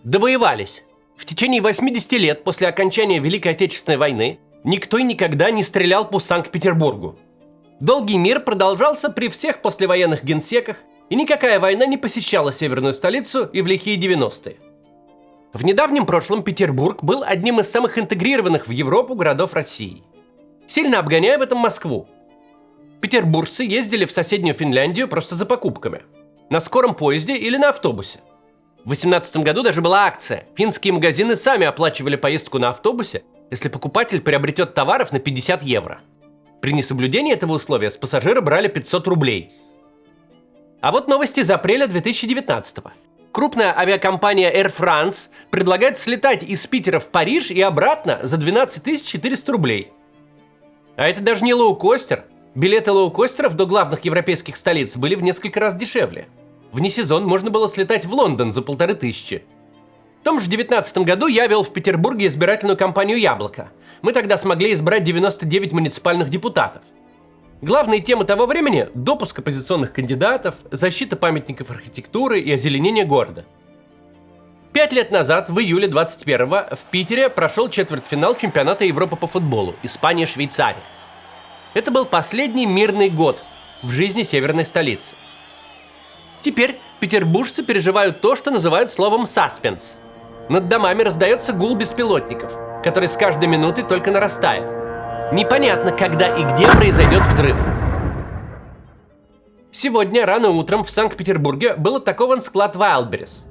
Довоевались. В течение 80 лет после окончания Великой Отечественной войны никто и никогда не стрелял по Санкт-Петербургу. Долгий мир продолжался при всех послевоенных генсеках, и никакая война не посещала северную столицу и в лихие 90-е. В недавнем прошлом Петербург был одним из самых интегрированных в Европу городов России, сильно обгоняя в этом Москву. Петербуржцы ездили в соседнюю Финляндию просто за покупками. На скором поезде или на автобусе. В 2018 году даже была акция. Финские магазины сами оплачивали поездку на автобусе, если покупатель приобретет товаров на 50 евро. При несоблюдении этого условия с пассажира брали 500 рублей. А вот новости из апреля 2019-го. Крупная авиакомпания Air France предлагает слетать из Питера в Париж и обратно за 12 400 рублей. А это даже не лоукостер. Билеты лоукостеров до главных европейских столиц были в несколько раз дешевле. Вне сезон можно было слетать в Лондон за 1500. В том же 2019 году я вел в Петербурге избирательную кампанию «Яблоко». Мы тогда смогли избрать 99 муниципальных депутатов. Главные темы того времени – допуск оппозиционных кандидатов, защита памятников архитектуры и озеленение города. 5 лет назад, в июле 21-го, в Питере прошел четвертьфинал чемпионата Европы по футболу Испания-Швейцария. Это был последний мирный год в жизни северной столицы. Теперь петербуржцы переживают то, что называют словом «саспенс». Над домами раздается гул беспилотников, который с каждой минутой только нарастает. Непонятно, когда и где произойдет взрыв. Сегодня рано утром в Санкт-Петербурге был атакован склад Wildberries.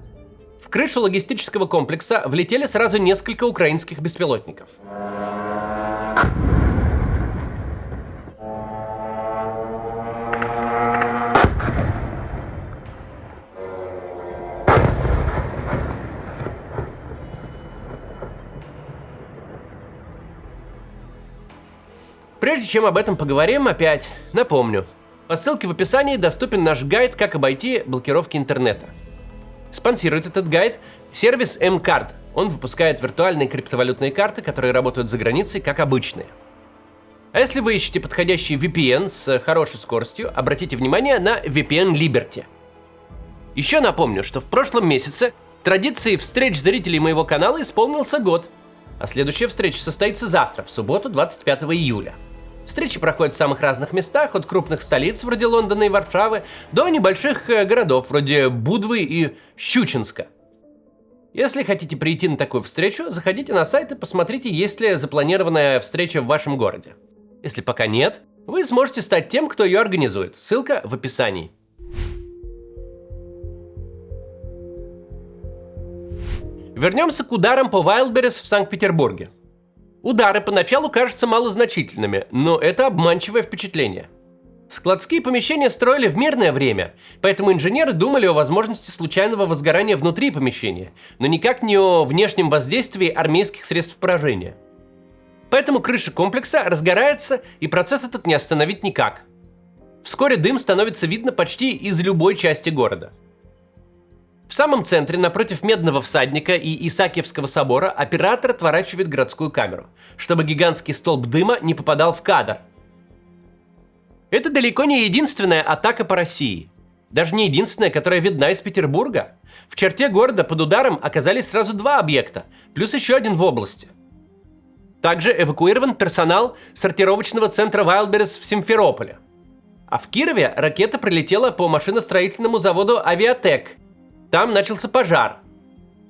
В крышу логистического комплекса влетели сразу несколько украинских беспилотников. Прежде чем об этом поговорим, опять напомню. По ссылке в описании доступен наш гайд «Как обойти блокировки интернета». Спонсирует этот гайд сервис M-Card. Он выпускает виртуальные криптовалютные карты, которые работают за границей, как обычные. А если вы ищете подходящий VPN с хорошей скоростью, обратите внимание на VPN Liberty. Еще напомню, что в прошлом месяце традиции встреч зрителей моего канала исполнился год. А следующая встреча состоится завтра, в субботу, 25 июля. Встречи проходят в самых разных местах, от крупных столиц вроде Лондона и Варшавы до небольших городов вроде Будвы и Щучинска. Если хотите прийти на такую встречу, заходите на сайт и посмотрите, есть ли запланированная встреча в вашем городе. Если пока нет, вы сможете стать тем, кто ее организует. Ссылка в описании. Вернемся к ударам по Wildberries в Санкт-Петербурге. Удары поначалу кажутся малозначительными, но это обманчивое впечатление. Складские помещения строили в мирное время, поэтому инженеры думали о возможности случайного возгорания внутри помещения, но никак не о внешнем воздействии армейских средств поражения. Поэтому крыша комплекса разгорается, и процесс этот не остановить никак. Вскоре дым становится видно почти из любой части города. В самом центре, напротив Медного всадника и Исаакиевского собора, оператор отворачивает городскую камеру, чтобы гигантский столб дыма не попадал в кадр. Это далеко не единственная атака по России. Даже не единственная, которая видна из Петербурга. В черте города под ударом оказались сразу 2 объекта, плюс еще один в области. Также эвакуирован персонал сортировочного центра Wildberries в Симферополе. А в Кирове ракета прилетела по машиностроительному заводу «Авиатек». Там начался пожар.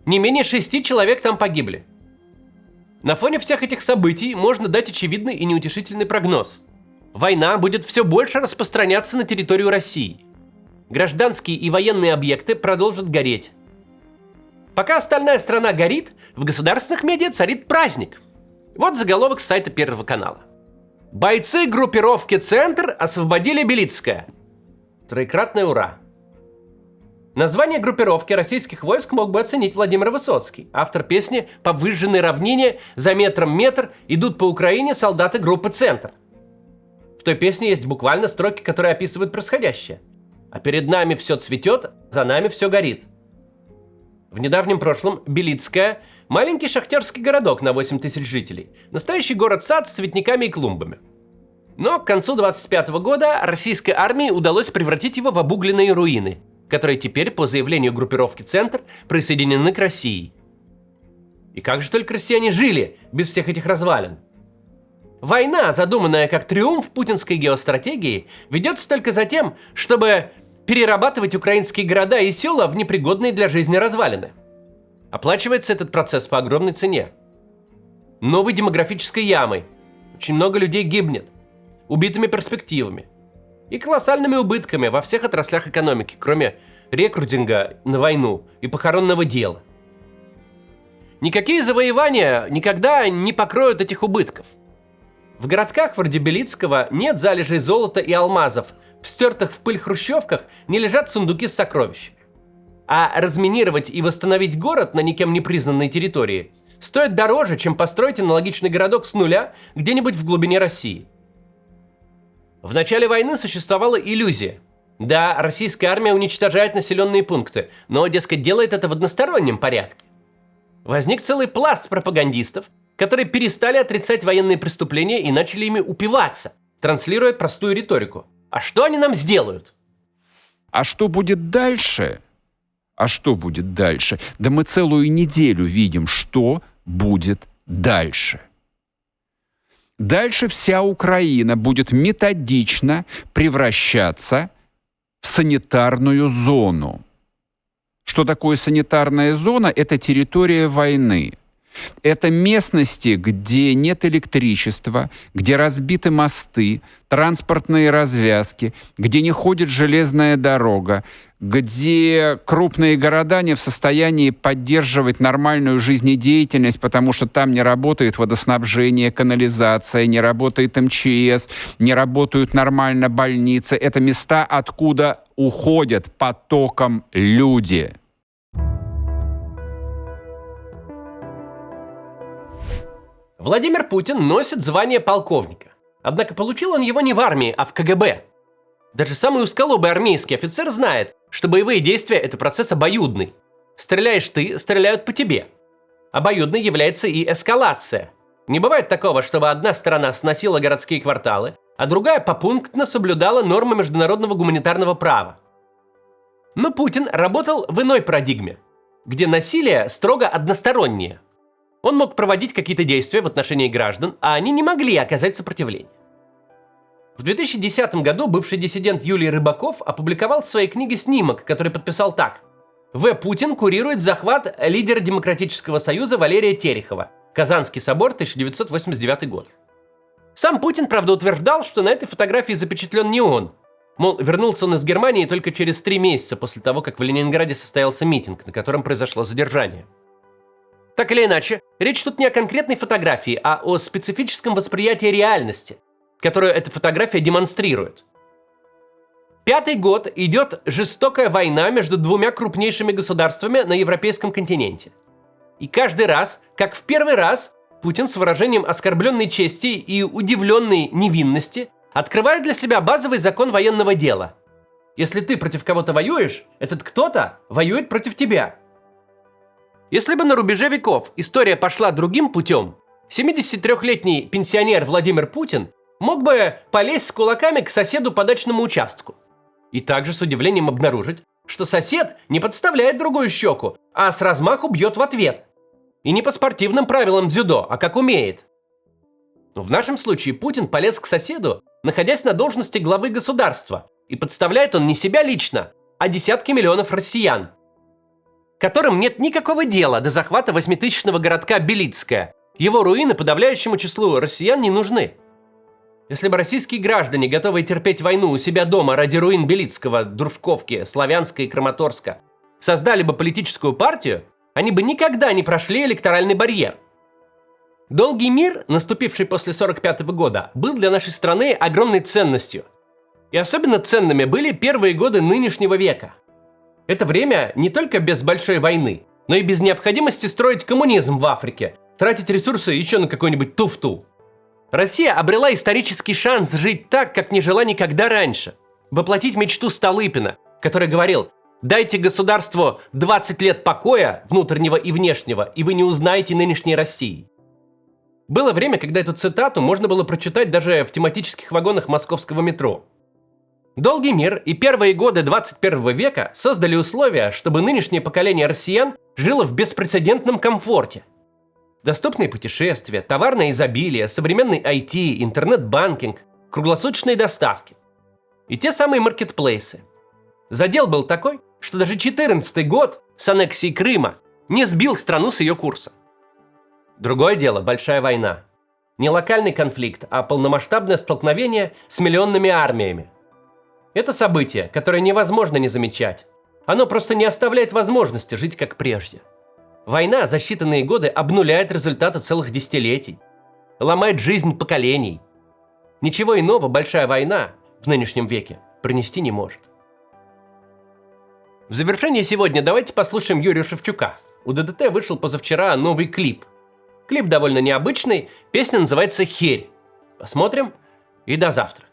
Не менее 6 человек там погибли. На фоне всех этих событий можно дать очевидный и неутешительный прогноз. Война будет все больше распространяться на территорию России. Гражданские и военные объекты продолжат гореть. Пока остальная страна горит, в государственных медиа царит праздник. Вот заголовок с сайта Первого канала. Бойцы группировки «Центр» освободили Белицкое. Троекратное ура. Название группировки российских войск мог бы оценить Владимир Высоцкий, автор песни «По выжженной равнине, за метром метр, идут по Украине солдаты группы «Центр». В той песне есть буквально строки, которые описывают происходящее. «А перед нами все цветет, за нами все горит». В недавнем прошлом Белицкое – маленький шахтерский городок на 8 тысяч жителей, настоящий город-сад с цветниками и клумбами. Но к концу 25 года российской армии удалось превратить его в обугленные руины. которые теперь, по заявлению группировки «Центр», присоединены к России. И как же только россияне жили без всех этих развалин? Война, задуманная как триумф путинской геостратегии, ведется только за тем, чтобы перерабатывать украинские города и села в непригодные для жизни развалины. Оплачивается этот процесс по огромной цене. Новой демографической ямой. Очень много людей гибнет. Убитыми перспективами. И колоссальными убытками во всех отраслях экономики, кроме рекрутинга на войну и похоронного дела. Никакие завоевания никогда не покроют этих убытков. В городках вроде Белицкого нет залежей золота и алмазов, в стертых в пыль хрущевках не лежат сундуки с сокровищами. А разминировать и восстановить город на никем не признанной территории стоит дороже, чем построить аналогичный городок с нуля где-нибудь в глубине России. В начале войны существовала иллюзия. Да, российская армия уничтожает населенные пункты, но, дескать, делает это в одностороннем порядке. Возник целый пласт пропагандистов, которые перестали отрицать военные преступления и начали ими упиваться, транслируя простую риторику. А что они нам сделают? А что будет дальше? А что будет дальше? Да мы целую неделю видим, что будет дальше. Дальше вся Украина будет методично превращаться в санитарную зону. Что такое санитарная зона? Это территория войны. Это местности, где нет электричества, где разбиты мосты, транспортные развязки, где не ходит железная дорога, где крупные города не в состоянии поддерживать нормальную жизнедеятельность, потому что там не работает водоснабжение, канализация, не работает МЧС, не работают нормально больницы. Это места, откуда уходят потоком люди. Владимир Путин носит звание полковника. Однако получил он его не в армии, а в КГБ. Даже самый узколобый армейский офицер знает, что боевые действия – это процесс обоюдный. Стреляешь ты, стреляют по тебе. Обоюдной является и эскалация. Не бывает такого, чтобы одна сторона сносила городские кварталы, а другая попунктно соблюдала нормы международного гуманитарного права. Но Путин работал в иной парадигме, где насилие строго одностороннее. Он мог проводить какие-то действия в отношении граждан, а они не могли оказать сопротивление. В 2010 году бывший диссидент Юлий Рыбаков опубликовал в своей книге снимок, который подписал так: «В. Путин курирует захват лидера Демократического союза Валерия Терехова. Казанский собор, 1989 год». Сам Путин, правда, утверждал, что на этой фотографии запечатлен не он. Мол, вернулся он из Германии только через 3 месяца после того, как в Ленинграде состоялся митинг, на котором произошло задержание. Так или иначе, речь тут не о конкретной фотографии, а о специфическом восприятии реальности, которую эта фотография демонстрирует. 5-й год идет жестокая война между двумя крупнейшими государствами на европейском континенте. И каждый раз, как в первый раз, Путин с выражением оскорбленной чести и удивленной невинности открывает для себя базовый закон военного дела. Если ты против кого-то воюешь, этот кто-то воюет против тебя. Если бы на рубеже веков история пошла другим путем, 73-летний пенсионер Владимир Путин мог бы полезть с кулаками к соседу по дачному участку. И также с удивлением обнаружить, что сосед не подставляет другую щеку, а с размаху бьет в ответ. И не по спортивным правилам дзюдо, а как умеет. Но в нашем случае Путин полез к соседу, находясь на должности главы государства, и подставляет он не себя лично, а десятки миллионов россиян, которым нет никакого дела до захвата 8-тысячного городка Белицкое. Его руины подавляющему числу россиян не нужны. Если бы российские граждане, готовые терпеть войну у себя дома ради руин Белицкого, Дружковки, Славянска и Краматорска, создали бы политическую партию, они бы никогда не прошли электоральный барьер. Долгий мир, наступивший после 1945 года, был для нашей страны огромной ценностью. И особенно ценными были первые годы нынешнего века. Это время не только без большой войны, но и без необходимости строить коммунизм в Африке, тратить ресурсы еще на какую-нибудь туфту. Россия обрела исторический шанс жить так, как не жила никогда раньше. Воплотить мечту Столыпина, который говорил: «Дайте государству 20 лет покоя, внутреннего и внешнего, и вы не узнаете нынешней России». Было время, когда эту цитату можно было прочитать даже в тематических вагонах московского метро. Долгий мир и первые годы 21 века создали условия, чтобы нынешнее поколение россиян жило в беспрецедентном комфорте. Доступные путешествия, товарное изобилие, современный IT, интернет-банкинг, круглосуточные доставки. И те самые маркетплейсы. Задел был такой, что даже 14 год с аннексией Крыма не сбил страну с ее курса. Другое дело – большая война. Не локальный конфликт, а полномасштабное столкновение с миллионными армиями. Это событие, которое невозможно не замечать. Оно просто не оставляет возможности жить как прежде. Война за считанные годы обнуляет результаты целых десятилетий. Ломает жизнь поколений. Ничего иного большая война в нынешнем веке принести не может. В завершение сегодня давайте послушаем Юрия Шевчука. У ДДТ вышел позавчера новый клип. Клип довольно необычный, песня называется «Херь». Посмотрим и до завтра.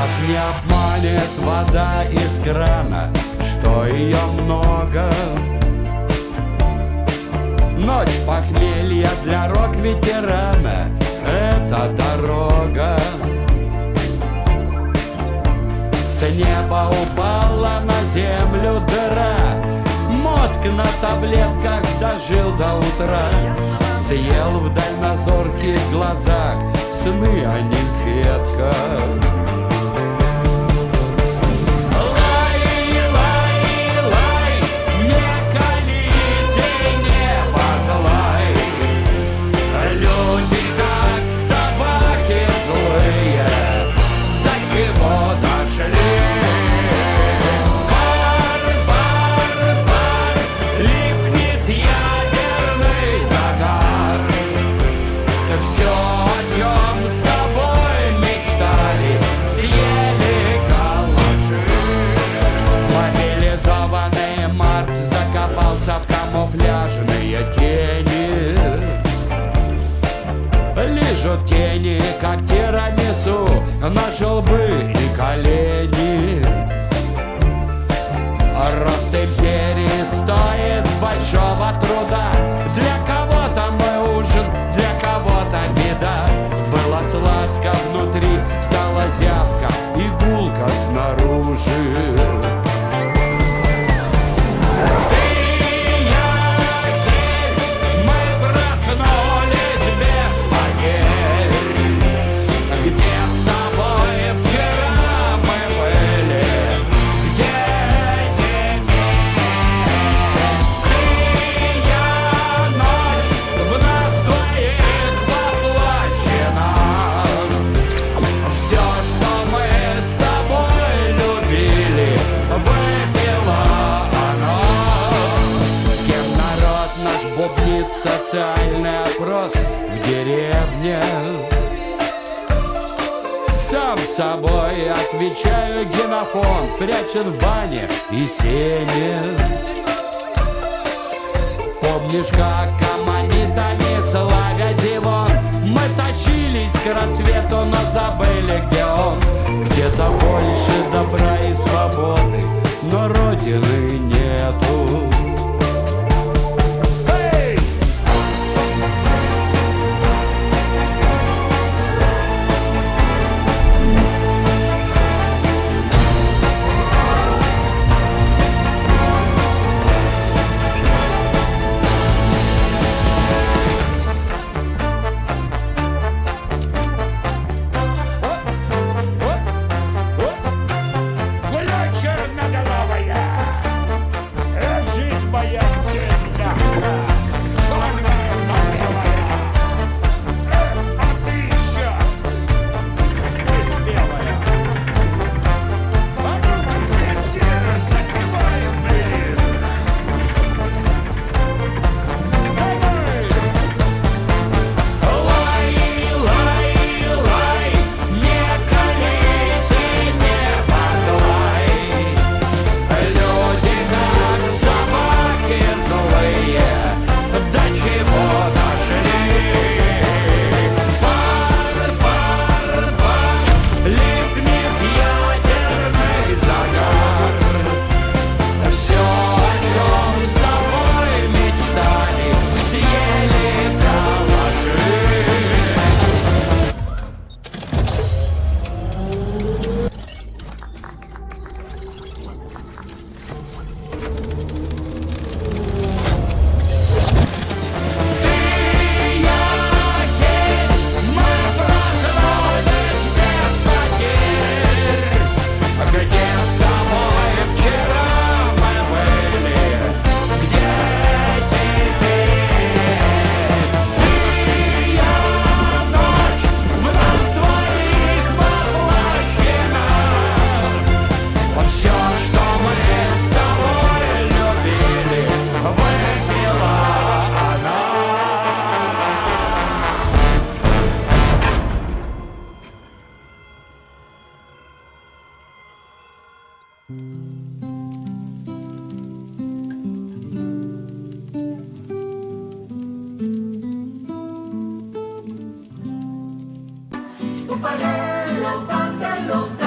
Нас не обманет вода из крана, что ее много. Ночь похмелья для рок-ветерана — это дорога. С неба упала на землю дыра, мозг на таблетках дожил до утра. Съел в дальнозорких глазах сны о нимфетках. В камуфляжные тени лижут тени, как тирамису, на желбы и колени. Рост империи стоит большого труда. Для кого-то мой ужин, для кого-то беда. Было сладко внутри, стала зябко, игулка снаружи. Социальный опрос в деревне. Сам собой отвечаю, генофон прячет в бане и сене. Помнишь, как аммонитами славя Дивон мы тащились к рассвету, но забыли, где он. Где-то больше добра и свободы, но родины нету. tu pañuelo pasean los